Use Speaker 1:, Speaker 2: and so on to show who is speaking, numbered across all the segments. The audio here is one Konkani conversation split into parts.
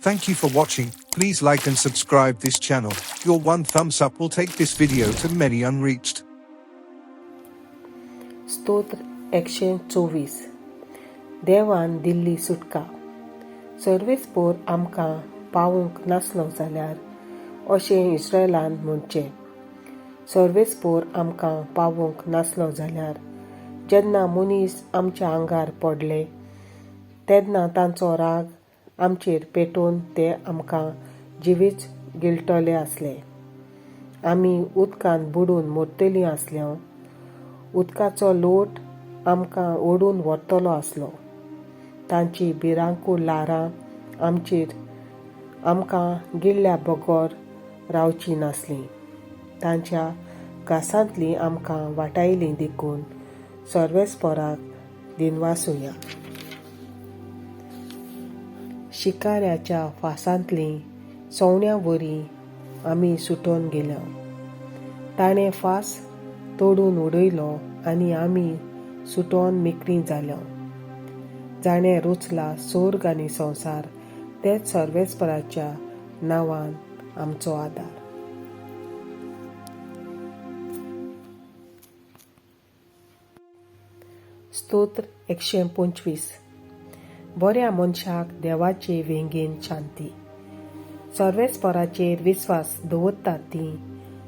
Speaker 1: Thank you for watching. Please like and subscribe this channel. Your one thumbs up will take this video to many unreached.
Speaker 2: स्तोत्र 124. देवान दिल्ली सुटका. सर्वेस्पोर आमकां पावूंक नासलो जाल्यार अशें इस्रायलान म्हणचें. सर्वेस्पोर आमकां पावूंक नासलो जाल्यार जेन्ना मनीस आमच्या आंगार पडले तेन्ना तांचो राग आमचेर पेटोवन ते आमकां जिवीत गिळटले आसले. आमी उदकांत बुडून मरतलीं आसल्यो. उदकाचो लोट आमकां ओडून व्हरतलो आसलो. तांची भिरांकूळ ल्हारां आमकां गिळ्ळ्या बगर रावची नासलीं. तांच्या घासांतलीं आमकां वाटायलीं देखून सर्वेस्पोराक दिनवासुया. शिकाऱ्याच्या फासांतलीं सवण्या वरीं आमी सुटोन गेल्यो. ताणें फास तोडून उडयलो आनी आमी सुटोन मेकळीं जाल्यो. जाणें रुचला सोर्ग आनी संवसार तेच सर्वेस्पराच्या नांवान आमचो आदार. स्तोत्र 125. बऱ्या मनशाक देवाचे वेंगेन शांती. सर्वेस्पराचेर विस्वास दवरतात तीं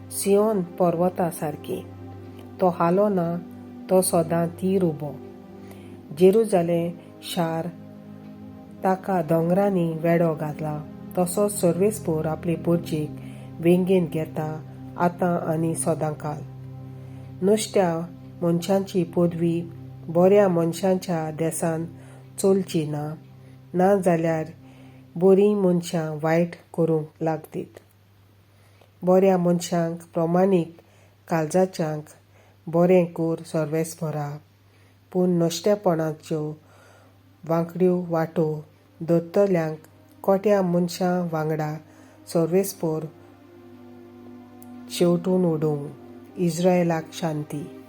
Speaker 2: सियोन पर्वता सारकी. तो हालो ना, तो सदां तीर उबो. जेरुजालेम शार ताका दोंगरांनी वेडो घातला. तसोच सर्वेस्पोर आपले पोरचेक वेंगेन घेता आतां आनी सदांकाल. नुस्त्या मनशांची पदवी बऱ्या मनशांच्या देसान चलची ना, नाजाल्यार बरीं मनशां वायट करूंक लागतीत. बऱ्या मनशांक प्रमाणीक काळजाच्यांक बरें कर सर्वेस्परा, पूण नश्टेपणाच्यो वांकड्यो वाटो धरतल्यांक खोट्या मनशां वांगडा सर्वेस्पोर शेवटून उडोवं. इस्रायलाक शांती.